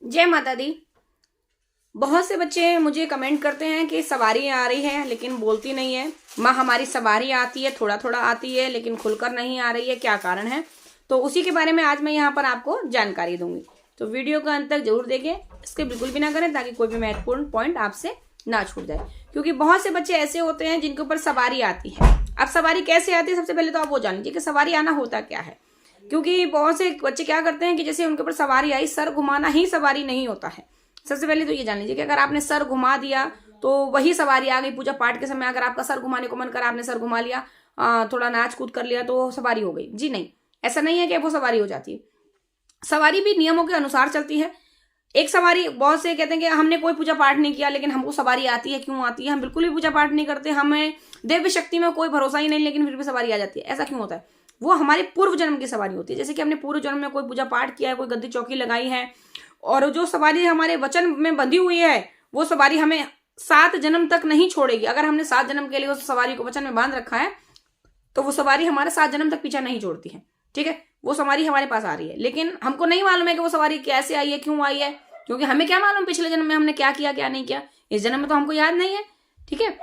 जय माता दी। बहुत से बच्चे मुझे कमेंट करते हैं कि सवारी आ रही है लेकिन बोलती नहीं है। माँ हमारी सवारी आती है, थोड़ा थोड़ा आती है लेकिन खुलकर नहीं आ रही है, क्या कारण है? तो उसी के बारे में आज मैं यहाँ पर आपको जानकारी दूंगी। तो वीडियो का अंत तक जरूर देखें, इसके बिल्कुल भी ना करें ताकि कोई भी महत्वपूर्ण पॉइंट आपसे ना छूट जाए। क्योंकि बहुत से बच्चे ऐसे होते हैं जिनके ऊपर सवारी आती है। अब सवारी कैसे आती है, सबसे पहले तो आप वो जान लीजिए कि सवारी आना होता क्या है। क्योंकि बहुत से बच्चे क्या करते हैं कि जैसे उनके ऊपर सवारी आई, सर घुमाना ही सवारी नहीं होता है। सबसे पहले तो ये जान लीजिए कि अगर आपने सर घुमा दिया तो वही सवारी आ गई। पूजा पाठ के समय अगर आपका सर घुमाने को मन कर आपने सर घुमा लिया, थोड़ा नाच कूद कर लिया तो सवारी हो गई। जी नहीं, ऐसा नहीं है कि वो सवारी हो जाती है। सवारी भी नियमों के अनुसार चलती है। एक सवारी, बहुत से कहते हैं कि हमने कोई पूजा पाठ नहीं किया लेकिन हमको सवारी आती है। क्यों आती है? हम बिल्कुल भी पूजा पाठ नहीं करते, हमें देवी शक्ति में कोई भरोसा ही नहीं, लेकिन फिर भी सवारी आ जाती है। ऐसा क्यों होता है? वो हमारे पूर्व जन्म की सवारी होती है। जैसे कि हमने पूर्व जन्म में कोई पूजा पाठ किया है, कोई गद्दी चौकी लगाई है, और जो सवारी हमारे वचन में बंधी हुई है वो सवारी हमें 7 जन्म तक नहीं छोड़ेगी। अगर हमने 7 जन्म के लिए उस सवारी को वचन में बांध रखा है तो वो सवारी हमारे 7 जन्म तक पीछा नहीं छोड़ती है। ठीक है, वो सवारी हमारे पास आ रही है, लेकिन हमको नहीं मालूम है कि वो सवारी कैसे आई है, क्यों आई है। क्योंकि हमें क्या मालूम पिछले जन्म में हमने क्या किया क्या नहीं किया, इस जन्म में तो हमको याद नहीं है। ठीक है,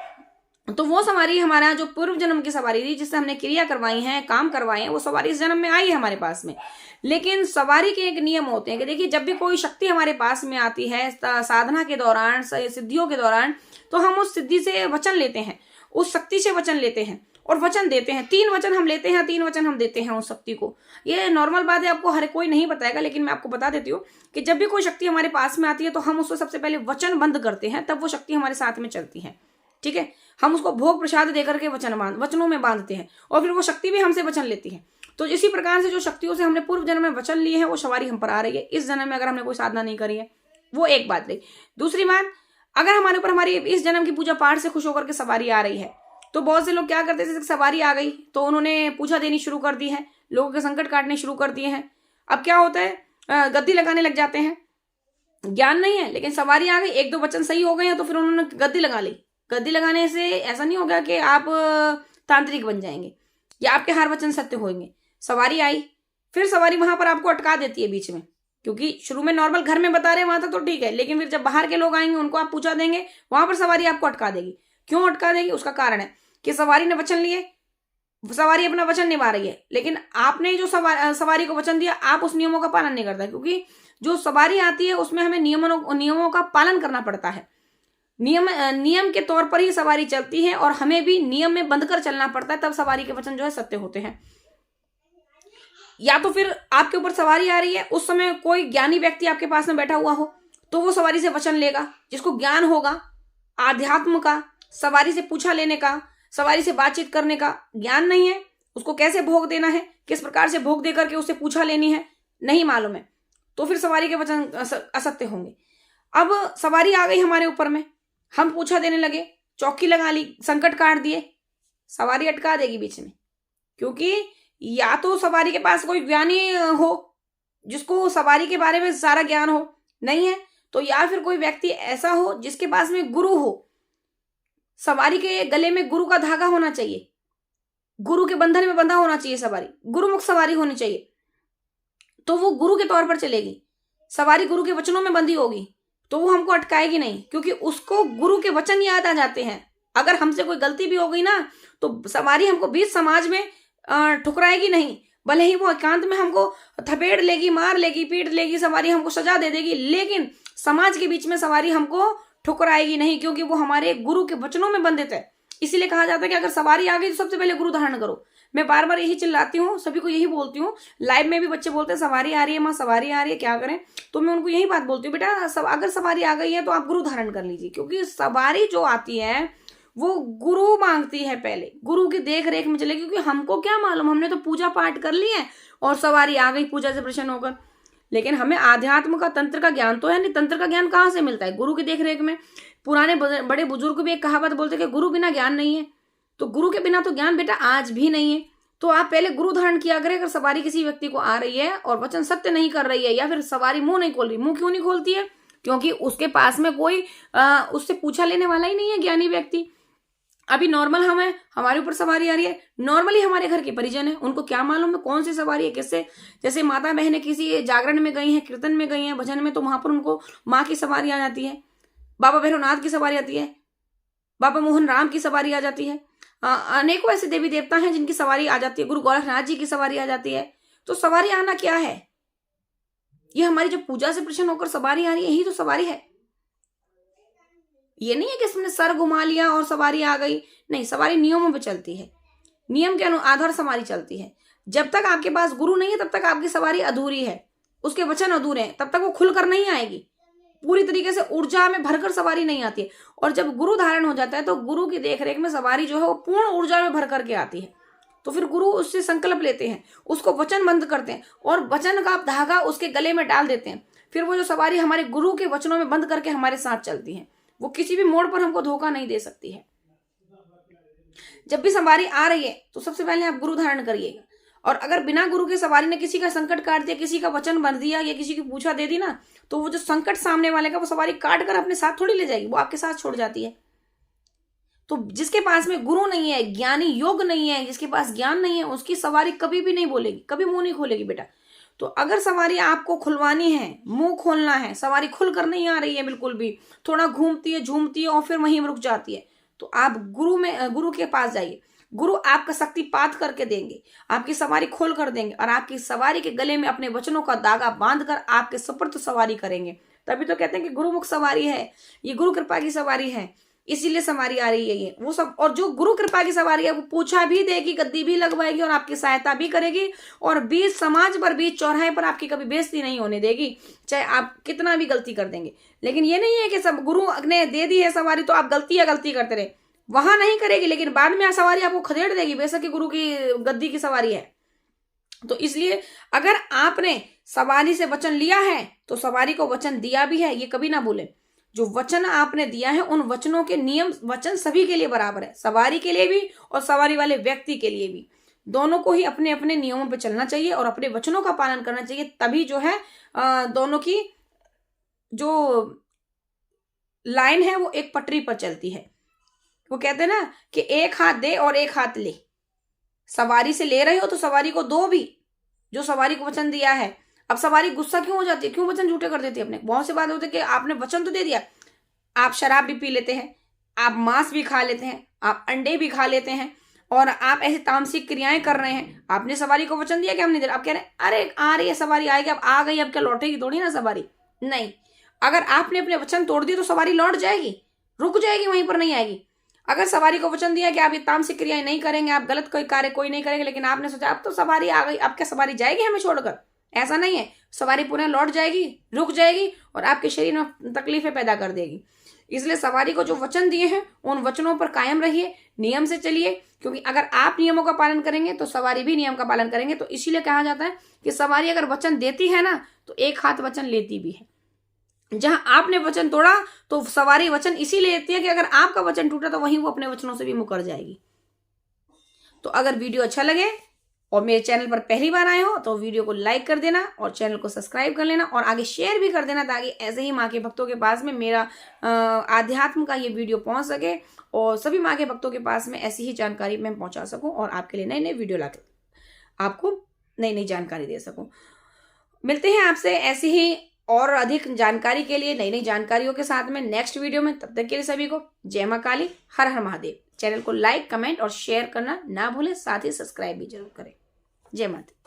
तो वो सवारी हमारा जो पूर्व जन्म की सवारी थी, जिससे हमने क्रिया करवाई है, काम करवाए हैं, वो सवारी इस जन्म में आई है हमारे पास में। लेकिन सवारी के एक नियम होते हैं कि देखिए, जब भी कोई शक्ति हमारे पास में आती है साधना के दौरान, सिद्धियों के दौरान, तो हम उस सिद्धि से वचन लेते हैं, उस शक्ति से वचन लेते हैं और वचन देते हैं। 3 वचन हम लेते हैं, 3 वचन हम देते हैं उस शक्ति को। ये नॉर्मल बात है, आपको हर कोई नहीं बताएगा, लेकिन मैं आपको बता देती हूँ कि जब भी कोई शक्ति हमारे पास में आती है तो हम उसको सबसे पहले वचन बंद करते हैं, तब वो शक्ति हमारे साथ में चलती है। ठीक है, हम उसको भोग प्रसाद देकर के वचनों में बांधते हैं और फिर वो शक्ति भी हमसे वचन लेती है। तो इसी प्रकार से जो शक्तियों से हमने पूर्व जन्म में वचन लिए हैं वो सवारी हम पर आ रही है इस जन्म में, अगर हमने कोई साधना नहीं करी है। वो एक बात रही। दूसरी बात, अगर हमारे ऊपर हमारी इस जन्म की पूजा पाठ से खुश होकर के सवारी आ रही है, तो बहुत से लोग क्या करते हैं, सवारी आ गई तो उन्होंने पूजा देनी शुरू कर दी है, लोगों के संकट काटने शुरू कर दिए हैं। अब क्या होता है, गद्दी लगाने लग जाते हैं। ज्ञान नहीं है, लेकिन सवारी आ गई, 1-2 वचन सही हो गए हैं तो फिर उन्होंने गद्दी लगा ली। गद्दी लगाने से ऐसा नहीं होगा कि आप तांत्रिक बन जाएंगे या आपके हर वचन सत्य होंगे। सवारी आई, फिर सवारी वहां पर आपको अटका देती है बीच में। क्योंकि शुरू में नॉर्मल घर में बता रहे हैं वहां तक तो ठीक है, लेकिन फिर जब बाहर के लोग आएंगे, उनको आप पूछा देंगे, वहां पर सवारी आपको अटका देगी। क्यों अटका देगी? उसका कारण है कि सवारी ने वचन लिए, सवारी अपना वचन निभा रही है, लेकिन आपने जो सवारी को वचन दिया, आप उस नियमों का पालन नहीं करता। क्योंकि जो सवारी आती है उसमें हमें नियमों का पालन करना पड़ता है। नियम के तौर पर ही सवारी चलती है और हमें भी नियम में बंध कर चलना पड़ता है, तब सवारी के वचन जो है सत्य होते हैं। या तो फिर आपके ऊपर सवारी आ रही है, उस समय कोई ज्ञानी व्यक्ति आपके पास में बैठा हुआ हो तो वो सवारी से वचन लेगा, जिसको ज्ञान होगा आध्यात्म का, सवारी से पूछा लेने का, सवारी से बातचीत करने का ज्ञान नहीं है, उसको कैसे भोग देना है, किस प्रकार से भोग देकर के उससे पूछा लेनी है, नहीं मालूम है, तो फिर सवारी के वचन असत्य होंगे। अब सवारी आ गई हमारे ऊपर में, हम पूछा देने लगे, चौकी लगा ली, संकट काट दिए, सवारी अटका देगी बीच में। क्योंकि या तो सवारी के पास कोई ज्ञानी हो जिसको सवारी के बारे में सारा ज्ञान हो, नहीं है तो या फिर कोई व्यक्ति ऐसा हो जिसके पास में गुरु हो। सवारी के गले में गुरु का धागा होना चाहिए, गुरु के बंधन में बंधा होना चाहिए सवारी, गुरुमुख सवारी होनी चाहिए, तो वो गुरु के तौर पर चलेगी। सवारी गुरु के वचनों में बंधी होगी तो वो हमको अटकाएगी नहीं, क्योंकि उसको गुरु के वचन याद आ जाते हैं। अगर हमसे कोई गलती भी हो गई ना तो सवारी हमको बीच समाज में ठुकराएगी नहीं। भले ही वो एकांत में हमको थपेड़ लेगी, मार लेगी, पीट लेगी, सवारी हमको सजा दे देगी, लेकिन समाज के बीच में सवारी हमको ठुकराएगी नहीं, क्योंकि वो हमारे गुरु के वचनों में बंधित है। इसीलिए कहा जाता है कि अगर सवारी आ गई तो सबसे पहले गुरु धारण करो। मैं बार बार यही चिल्लाती हूँ, सभी को यही बोलती हूँ। लाइव में भी बच्चे बोलते हैं सवारी आ रही है माँ, सवारी आ रही है, क्या करें? तो मैं उनको यही बात बोलती हूँ, बेटा अगर सवारी आ गई है तो आप गुरु धारण कर लीजिए। क्योंकि सवारी जो आती है वो गुरु मांगती है, पहले गुरु की देख रेख में चले। क्योंकि हमको क्या मालूम, हमने तो पूजा पाठ कर ली है और सवारी आ गई पूजा से प्रसन्न होकर, लेकिन हमें आध्यात्म का, तंत्र का ज्ञान तो है नहीं। तंत्र का ज्ञान कहाँ से मिलता है? गुरु की देख रेख में। पुराने बड़े बुजुर्ग भी एक कहावत बोलते कि गुरु बिना ज्ञान नहीं है। तो गुरु के बिना तो ज्ञान बेटा आज भी नहीं है। तो आप पहले गुरु धारण किया करें। अगर सवारी किसी व्यक्ति को आ रही है और वचन सत्य नहीं कर रही है, या फिर सवारी मुंह नहीं खोल रही, मुंह क्यों नहीं खोलती है? क्योंकि उसके पास में कोई उससे पूछा लेने वाला ही नहीं है, ज्ञानी व्यक्ति। अभी नॉर्मल हम है, हमारे ऊपर सवारी आ रही है, नॉर्मली हमारे घर के परिजन है, उनको क्या मालूम है कौन सी सवारी है किससे। जैसे माता बहनें किसी जागरण में गई हैं, कीर्तन में गई हैं, भजन में, तो वहां पर उनको माँ की सवारी आ जाती है, बाबा भैरवनाथ की सवारी आती है, बाबा मोहन राम की सवारी आ जाती है, अनेकों ऐसे देवी देवता हैं जिनकी सवारी आ जाती है, गुरु गोरखनाथ जी की सवारी आ जाती है। तो सवारी आना क्या है? ये हमारी जो पूजा से प्रसन्न होकर सवारी आ रही है, यही तो सवारी है। ये नहीं है कि इसमें सर घुमा लिया और सवारी आ गई, नहीं, सवारी नियमों पे चलती है, नियम के आधार सवारी चलती है। जब तक आपके पास गुरु नहीं है तब तक आपकी सवारी अधूरी है, उसके वचन अधूरे हैं, तब तक वो खुलकर नहीं आएगी, पूरी तरीके से ऊर्जा में भरकर सवारी नहीं आती है। और जब गुरु धारण हो जाता है तो गुरु की देखरेख में सवारी जो है वो पूर्ण ऊर्जा में भर करके आती है। तो फिर गुरु उससे संकल्प लेते हैं, उसको वचनबद्ध करते हैं और वचन का धागा उसके गले में डाल देते हैं। फिर वो जो सवारी हमारे गुरु के वचनों में बंद करके हमारे साथ चलती है, वो किसी भी मोड़ पर हमको धोखा नहीं दे सकती है। जब भी सवारी आ रही है तो सबसे पहले आप गुरु धारण करिएगा। और अगर बिना गुरु के सवारी ने किसी का संकट काट दिया, किसी का वचन बंध दिया या किसी की पूछा दे दी ना, तो वो जो संकट सामने वाले का वो सवारी काट कर अपने साथ थोड़ी ले जाएगी, वो आपके साथ छोड़ जाती है। तो जिसके पास में गुरु नहीं है, ज्ञानी योग नहीं है, जिसके पास ज्ञान नहीं है, उसकी सवारी कभी भी नहीं बोलेगी, कभी मुंह नहीं खोलेगी बेटा। तो अगर सवारी आपको खुलवानी है, मुंह खोलना है, सवारी खुलकर नहीं आ रही है बिल्कुल भी, थोड़ा घूमती है, झूमती है और फिर वहीं रुक जाती है, तो आप गुरु के पास जाइए। गुरु आपका शक्तिपात करके देंगे, आपकी सवारी खोल कर देंगे और आपकी सवारी के गले में अपने वचनों का धागा बांधकर आपके सुपुर्द सवारी करेंगे। तभी तो कहते हैं कि गुरुमुख सवारी है, ये गुरु कृपा की सवारी है, इसीलिए सवारी आ रही है ये वो सब। और जो गुरु कृपा की सवारी है वो पूछा भी देगी, गद्दी भी लगवाएगी और आपकी सहायता भी करेगी, और बीच समाज पर, बीच चौराहे पर आपकी कभी बेइज्जती नहीं होने देगी, चाहे आप कितना भी गलती कर देंगे। लेकिन ये नहीं है कि सब गुरु ने दे दी है सवारी तो आप गलती करते रहे, वहां नहीं करेगी, लेकिन बाद में सवारी आपको खदेड़ देगी, बेशक कि गुरु की गद्दी की सवारी है। तो इसलिए अगर आपने सवारी से वचन लिया है तो सवारी को वचन दिया भी है, ये कभी ना भूले। जो वचन आपने दिया है उन वचनों के नियम, वचन सभी के लिए बराबर है, सवारी के लिए भी और सवारी वाले व्यक्ति के लिए भी, दोनों को ही अपने अपने नियमों पर चलना चाहिए और अपने वचनों का पालन करना चाहिए। तभी जो है दोनों की जो लाइन है वो एक पटरी पर चलती है। वो कहते हैं ना कि एक हाथ दे और एक हाथ ले, सवारी से ले रहे हो तो सवारी को दो भी, जो सवारी को वचन दिया है। अब सवारी गुस्सा क्यों हो जाती है, क्यों वचन झूठे कर देती है अपने? बहुत से बात होती है कि आपने वचन तो दे दिया, आप शराब भी पी लेते हैं, आप मांस भी खा लेते हैं, आप अंडे भी खा लेते हैं और आप ऐसी तामसिक क्रियाएं कर रहे हैं। आपने सवारी को वचन दिया कि हम नहीं दे रहे, आप कह रहे हैं अरे आ रही है सवारी, आएगी, अब आ गई, अब क्या लौटेगी थोड़ी ना सवारी। नहीं, अगर आपने अपने वचन तोड़ दिए तो सवारी लौट जाएगी, रुक जाएगी, वहीं पर नहीं आएगी। अगर सवारी को वचन दिया कि आप ये तामसिक क्रियाएं नहीं करेंगे, आप गलत कोई कार्य कोई नहीं करेंगे, लेकिन आपने सोचा अब तो सवारी आ गई, अब क्या सवारी जाएगी हमें छोड़कर? ऐसा नहीं है, सवारी पुनः लौट जाएगी, रुक जाएगी और आपके शरीर में तकलीफें पैदा कर देगी। इसलिए सवारी को जो वचन दिए हैं उन वचनों पर कायम रहिए, नियम से चलिए, क्योंकि अगर आप नियमों का पालन करेंगे तो सवारी भी नियम का पालन करेंगे। तो इसीलिए कहा जाता है कि सवारी अगर वचन देती है ना तो एक हाथ वचन लेती भी है। जहां आपने वचन तोड़ा तो सवारी वचन इसीलिए लेती है कि अगर आपका वचन टूटा तो वहीं वो अपने वचनों से भी मुकर जाएगी। तो अगर वीडियो अच्छा लगे और मेरे चैनल पर पहली बार आए हो तो वीडियो को लाइक कर देना और चैनल को सब्सक्राइब कर लेना और आगे शेयर भी कर देना, ताकि ऐसे ही माँ के भक्तों के पास में मेरा आध्यात्म का ये वीडियो पहुंच सके और सभी माँ के भक्तों के पास में ऐसी ही जानकारी मैं पहुंचा सकूं और आपके लिए नए नए वीडियो लाकर आपको नई नई जानकारी दे सकूं। मिलते हैं आपसे ऐसी ही और अधिक जानकारी के लिए, नई नई जानकारियों के साथ में नेक्स्ट वीडियो में। तब तक के लिए सभी को जय मां काली, हर हर महादेव। चैनल को लाइक, कमेंट और शेयर करना ना भूलें, साथ ही सब्सक्राइब भी जरूर करें। जय माता।